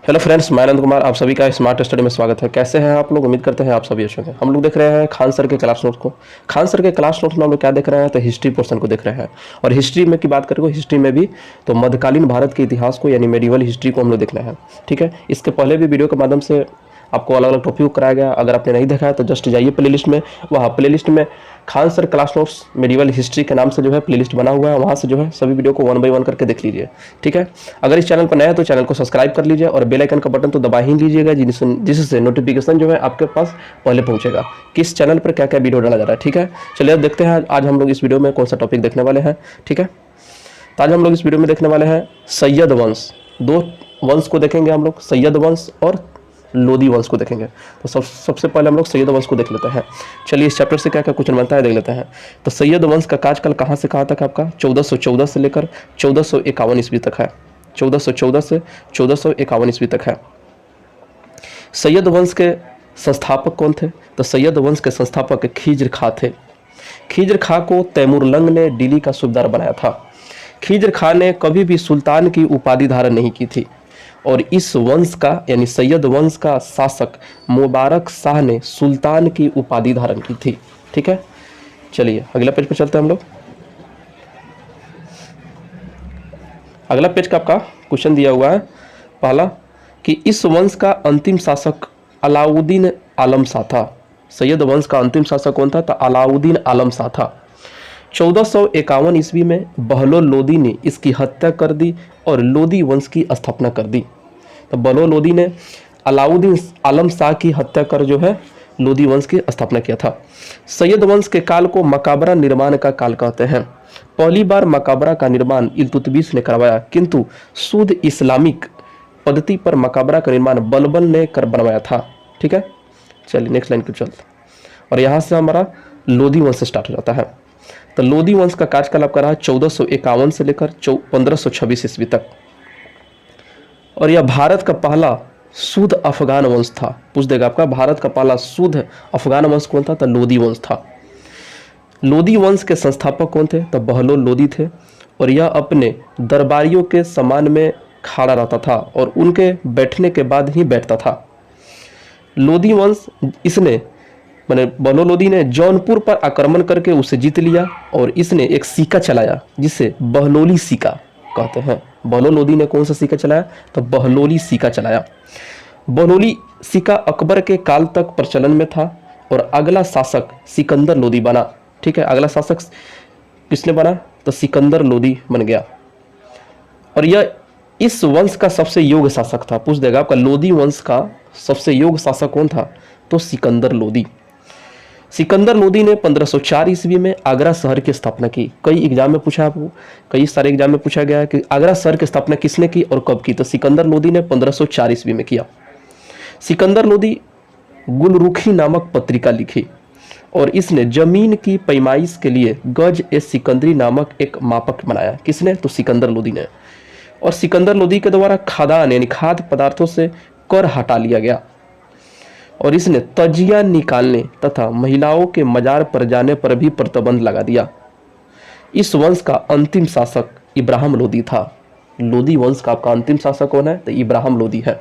Hello friends, मैं आनंद कुमार आप सभी का स्मार्ट स्टडी में स्वागत है। कैसे हैं आप लोग? उम्मीद करते हैं आप सभी अच्छे होंगे। हम लोग देख रहे हैं खान सर के क्लास नोट को। खान सर के क्लास नोट में हम लोग क्या देख रहे हैं? तो हिस्ट्री पोर्शन को देख रहे हैं। और हिस्ट्री में की बात करें, हिस्ट्री में भी तो मध्यकालीन भारत के इतिहास को यानी मेडिवल हिस्ट्री को हम लोग देखना है। ठीक है, इसके पहले भी वीडियो के माध्यम से आपको अलग अलग टॉपिक कराया गया। अगर आपने नहीं देखा है तो जस्ट जाइए प्लेलिस्ट में, वहाँ प्लेलिस्ट में Khan sir class notes medieval history के नाम से जो है प्लेलिस्ट बना हुआ है, वहाँ से जो है सभी वीडियो को 1 बाय 1 करके देख लीजिए। ठीक है, अगर इस चैनल पर नया है तो चैनल को सब्सक्राइब कर लीजिए और बेल आइकन का बटन तो दबा ही लीजिएगा, जिससे नोटिफिकेशन जो है आपके पास पहले पहुंचेगा किस चैनल पर क्या क्या वीडियो डाला जा रहा है। ठीक है, चलिए अब देखते हैं आज हम लोग इस वीडियो में कौन सा टॉपिक देखने वाले हैं। ठीक है, तो आज हम लोग इस वीडियो में देखने वाले हैं सैयद वंश। दो वंश को देखेंगे हम लोग, सैयद वंश और लोदी वंश को देखेंगे। तो सबसे पहले हम लोग सैयद वंश को देख लेते हैं। चलिए इस चैप्टर से क्या क्या क्वेश्चन बनता है देख लेते हैं। तो सैयद वंश का कार्यकाल कहाँ से कहाँ तक है? आपका 1414 से लेकर 1451 ईस्वी तक है। 1414 से 1451 ईस्वी तक है। सैयद वंश के संस्थापक कौन थे? तो सैयद वंश के संस्थापक खिज्र खां थे। खिज्र खां को तैमूरलंग ने दिल्ली का सूबेदार बनाया था। खिज्र खां ने कभी भी सुल्तान की उपाधि धारण नहीं की थी और इस वंश का यानी सैयद वंश का शासक मुबारक शाह ने सुल्तान की उपाधि धारण की थी। ठीक है, चलिए अगला पेज पर चलते हैं हम लोग। अगला पेज का आपका क्वेश्चन दिया हुआ है पहला कि इस वंश का अंतिम शासक अलाउद्दीन आलम शाह था। सैयद वंश का अंतिम शासक कौन था? तो अलाउद्दीन आलम शाह था। 1451 ईस्वी में बहलोल लोदी ने इसकी हत्या कर दी और लोदी वंश की स्थापना कर दी। तो बहलोल लोदी ने अलाउद्दीन आलम शाह की हत्या कर जो है लोदी वंश की स्थापना किया था। सैयद वंश के काल को मकाबरा निर्माण का काल कहते हैं। पहली बार मकाबरा का निर्माण इल्तुतमिश ने करवाया, किंतु शुद्ध इस्लामिक पद्धति पर मकाबरा का निर्माण बलबल ने कर बनवाया था। ठीक है, चलिए नेक्स्ट लाइन पर चलते हैं और यहाँ से हमारा लोदी वंश स्टार्ट हो जाता है। तो लोदी वंश का कार्यकाल आपका रहा 1451 से लेकर 1526 ईस्वी तक और यह भारत का पहला शुद्ध अफगान वंश था। पूछ देगा आपका भारत का पहला शुद्ध अफगान वंश कौन था? तो लोदी वंश था। लोदी वंश के संस्थापक कौन थे? तो बहलोल लोदी थे और यह अपने दरबारियों के सम्मान में खड़ा रहता था और उनके बैठने के बाद ही बैठता था। लोदी वंश इसने मैंने बहलोल लोदी ने जौनपुर पर आक्रमण करके उसे जीत लिया और इसने एक सिक्का चलाया जिसे बहलोली सिक्का कहते हैं। बहलोल लोदी ने कौन सा सिक्का चलाया? तो बहलोली सिक्का चलाया। बहलोली सिक्का अकबर के काल तक प्रचलन में था और अगला शासक सिकंदर लोदी बना। ठीक है, अगला शासक किसने बना? तो सिकंदर लोदी बन गया और यह इस वंश का सबसे योग्य शासक था। पूछ देगा आपका लोदी वंश का सबसे योग्य शासक कौन था? तो सिकंदर लोदी। सिकंदर लोदी ने 1504 ईस्वी में आगरा शहर की स्थापना की। कई एग्जाम में पूछा आपको, कई सारे एग्जाम में पूछा गया है कि आगरा शहर की स्थापना किसने की और कब की? तो सिकंदर लोदी ने 1504 ईस्वी में किया। सिकंदर लोदी गुलरुखी नामक पत्रिका लिखी और इसने जमीन की पैमाइश के लिए गज ए सिकंदरी नामक एक मापक बनाया। किसने? तो सिकंदर लोदी ने। और सिकंदर लोदी के द्वारा खाद्यान्न यानी खाद्य पदार्थों से कर हटा लिया गया और इसने तजिया निकालने तथा महिलाओं के मजार पर जाने पर भी प्रतिबंध लगा दिया। इस वंश का अंतिम शासक इब्राहिम लोदी था। लोदी वंश का आपका अंतिम शासक कौन है? तो इब्राहिम लोदी है।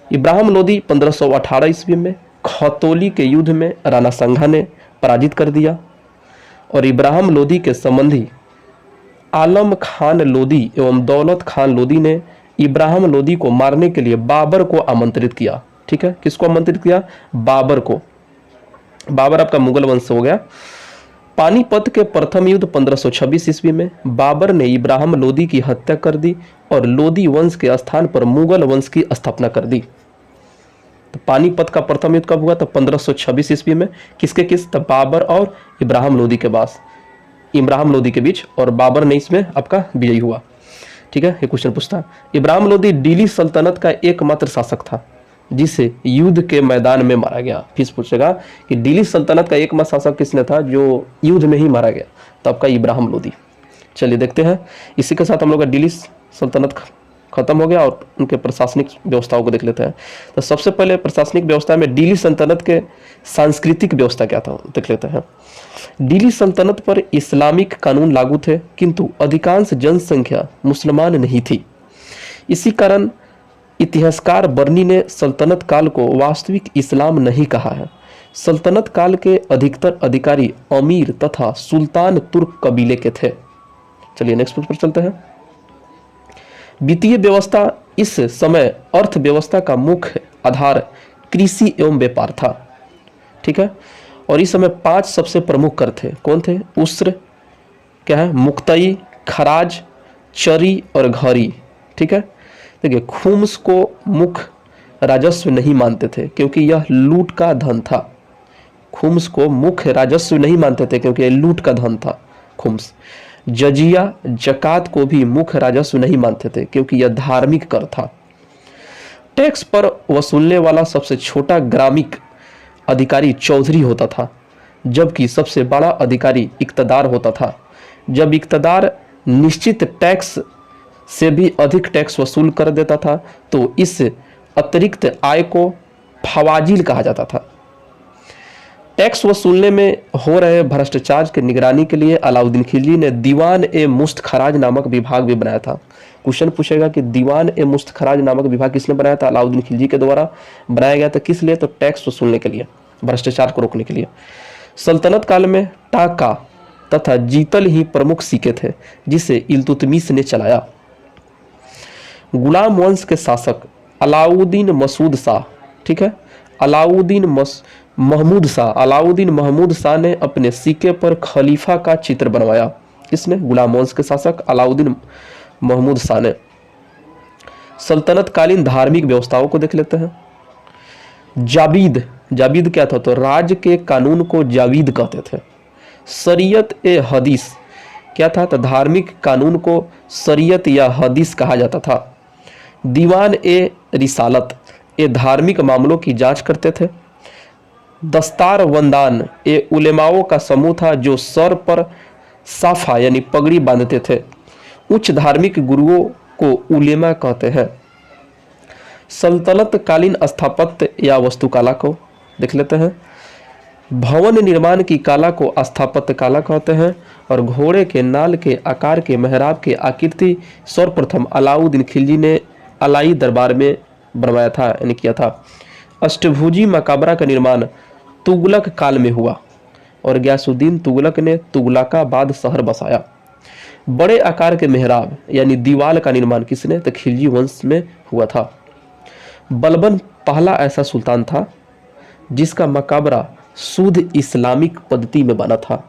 इब्राहिम लोदी 1518 ईस्वी में खतौली के युद्ध में राणा संघा ने पराजित कर दिया और इब्राहिम लोदी के संबंधी आलम खान लोदी एवं दौलत खान लोदी ने इब्राहिम लोदी को मारने के लिए बाबर को आमंत्रित किया। ठीक है, किसको आमंत्रित किया? बाबर को। बाबर आपका मुगल वंश हो गया। पानीपत के प्रथम युद्ध 1526 ईस्वी में बाबर ने इब्राहिम लोदी की हत्या कर दी और लोदी वंश के स्थान पर मुगल वंश की स्थापना कर दी। तो पानीपत का प्रथम युद्ध कब हुआ? तो 1526 ईस्वी में। किसके किस? तो बाबर और इब्राहिम लोदी के पास, इब्राहिम लोदी के बीच, और बाबर ने इसमें आपका विजयी हुआ। ठीक है, ये क्वेश्चन पूछता है। इब्राहिम लोदी दिल्ली सल्तनत का एकमात्र शासक था जिसे युद्ध के मैदान में मारा गया। फिर पूछेगा कि दिल्ली सल्तनत का एकमात्र शासक किसने था जो युद्ध में ही मारा गया? तो आपका इब्राहिम लोदी। चलिए देखते हैं, इसी के साथ हम लोग का दिल्ली सल्तनत खत्म हो गया और उनके प्रशासनिक व्यवस्थाओं को देख लेते हैं। तो सबसे पहले प्रशासनिक व्यवस्था में दिल्ली सल्तनत के सांस्कृतिक व्यवस्था क्या था देख लेते हैं। दिल्ली सल्तनत पर इस्लामिक कानून लागू थे किंतु अधिकांश जनसंख्या मुसलमान नहीं थी। इसी कारण इतिहासकार बर्नी ने सल्तनत काल को वास्तविक इस्लाम नहीं कहा है। सल्तनत काल के अधिकतर अधिकारी अमीर तथा सुल्तान तुर्क कबीले के थे। चलिए नेक्स्ट पेज पर चलते हैं। वित्तीय व्यवस्था इस समय अर्थव्यवस्था का मुख्य आधार कृषि एवं व्यापार था। ठीक है, और इस समय 5 सबसे प्रमुख कर थे। कौन थे? उस्र, क्या है, मुक्तई, खराज, चरी और घरी। ठीक है, देखिए खुम्स को मुख्य राजस्व नहीं मानते थे क्योंकि यह लूट का धन था। खुम्स को मुख्य राजस्व नहीं मानते थे क्योंकि यह लूट का धन था खुम्स। जजिया, जकात को भी मुख्य राजस्व नहीं मानते थे क्योंकि यह धार्मिक कर था। टैक्स पर वसूलने वाला सबसे छोटा ग्रामिक अधिकारी चौधरी होता था, जबकि सबसे बड़ा अधिकारी इक्तदार होता था। जब इक्तदार निश्चित टैक्स से भी अधिक टैक्स वसूल कर देता था तो इस अतिरिक्त आय को फवाजिल कहा जाता था। टैक्स वसूलने में हो रहे भ्रष्टाचार की निगरानी के लिए अलाउद्दीन खिलजी ने दीवान ए मुस्त खराज नामक विभाग भी बनाया था। क्वेश्चन पूछेगा कि दीवान ए मुस्त खराज नामक विभाग किसने बनाया था? अलाउद्दीन खिलजी के द्वारा बनाया गया था। किस लिए? तो टैक्स वसूलने के लिए, भ्रष्टाचार को रोकने के लिए। सल्तनत काल में टाका तथा जीतल ही प्रमुख सिक्के थे जिसे इल्तुतमिश ने चलाया। गुलाम वंश के शासक अलाउद्दीन मसूद शाह, ठीक है, अलाउद्दीन महमूद शाह ने अपने सिक्के पर खलीफा का चित्र बनवाया। किसने? गुलाम वंश के शासक अलाउद्दीन महमूद शाह ने। सल्तनत कालीन धार्मिक व्यवस्थाओं को देख लेते हैं। जावीद क्या था? तो राज्य के कानून को जावीद कहते थे। शरीयत ए हदीस क्या था? तो धार्मिक कानून को शरीयत या हदीस कहा जाता था। दीवान ए रिसालत ये धार्मिक मामलों की जांच करते थे। दस्तार वंदान ये उलेमाओं का समूह था जो सर पर साफा यानी पगड़ी बांधते थे। उच्च धार्मिक गुरुओं को उलेमा कहते हैं। सल्तनत कालीन स्थापत्य या वास्तुकला को देख लेते हैं। भवन निर्माण की कला को स्थापत्य कला कहते हैं और घोड़े के नाल के आकार के मेहराब की आकृति सर्वप्रथम अलाउद्दीन खिलजी ने अलाई दरबार में बनवाया था, यानी किया था। अष्टभुजी मकबरा का निर्माण तुगलक काल में हुआ और गयासुद्दीन तुगलक ने तुगलकाबाद शहर बसाया। बड़े आकार के मेहराब यानी दीवाल का निर्माण किसने? तो खिलजी वंश में हुआ था। बलबन पहला ऐसा सुल्तान था जिसका मकबरा शुद्ध इस्लामिक पद्धति में बना था,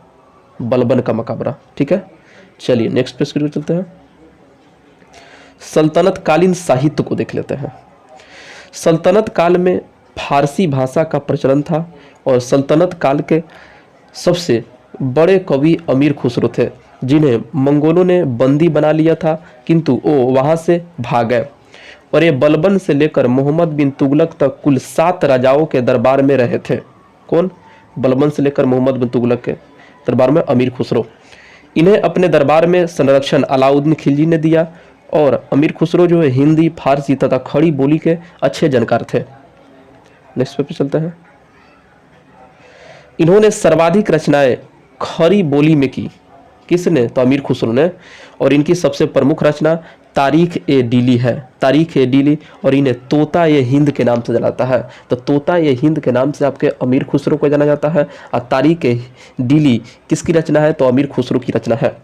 बलबन का मकबरा। ठीक है, चलिए नेक्स्ट पेज पर चलते हैं। सल्तनत कालीन साहित्य को देख लेते हैं। सल्तनत काल में फारसी भाषा का प्रचलन था और सल्तनत काल के सबसे बड़े कवि अमीर खुसरो थे, जिन्हें मंगोलों ने बंदी बना लिया था, किंतु वो वहां से भाग गए और ये बलबन से लेकर मोहम्मद बिन तुगलक तक कुल 7 राजाओं के दरबार में रहे थे। कौन? बलबन से लेकर मोहम्मद बिन तुगलक के दरबार में अमीर खुसरो। इन्हें अपने दरबार में संरक्षण अलाउद्दीन खिलजी ने दिया और अमीर खुसरो जो है हिंदी, फारसी तथा खड़ी बोली के अच्छे जानकार थे। नेक्स्ट पे चलते हैं। इन्होंने सर्वाधिक रचनाएं खड़ी बोली में की। किसने? तो अमीर खुसरो ने। और इनकी सबसे प्रमुख रचना तारीख ए डीली है, तारीख ए डीली, और इन्हें तोता ए हिंद के नाम से जाना जाता है। तो तोता ए हिंद के नाम से आपके अमीर खुसरो को जाना जाता है। और तारीख ए डीली किसकी रचना है? तो अमीर खुसरो की रचना है।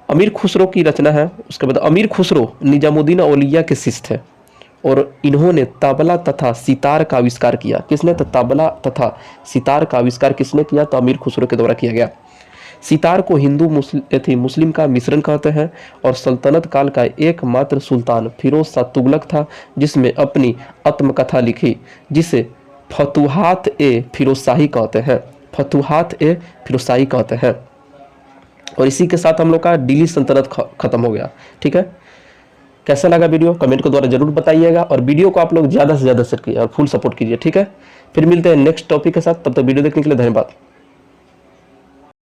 अमीर खुसरो की रचना है। उसके बाद अमीर खुसरो निजामुद्दीन औलिया के शिष्य थे और इन्होंने तबला तथा सितार का आविष्कार किया। किसने? तो तबला तथा सितार का आविष्कार किसने किया? तो अमीर खुसरो के द्वारा किया गया। सितार को हिंदू मुस्लिम का मिश्रण कहते हैं और सल्तनत काल का एकमात्र सुल्तान फिरोज शाह तुगलक था जिसमें अपनी आत्मकथा लिखी, जिसे फतुहात ए फिरोजशाही कहते हैं, फतुहात ए फिरोजशाही कहते हैं। और इसी के साथ हम लोग का दिल्ली सल्तनत खत्म हो गया। ठीक है, कैसा लगा वीडियो कमेंट के द्वारा जरूर बताइएगा और वीडियो को आप लोग ज़्यादा से ज़्यादा शेयर कीजिए और फुल सपोर्ट कीजिए। ठीक है, फिर मिलते हैं नेक्स्ट टॉपिक के साथ। तब तक वीडियो देखने के लिए धन्यवाद।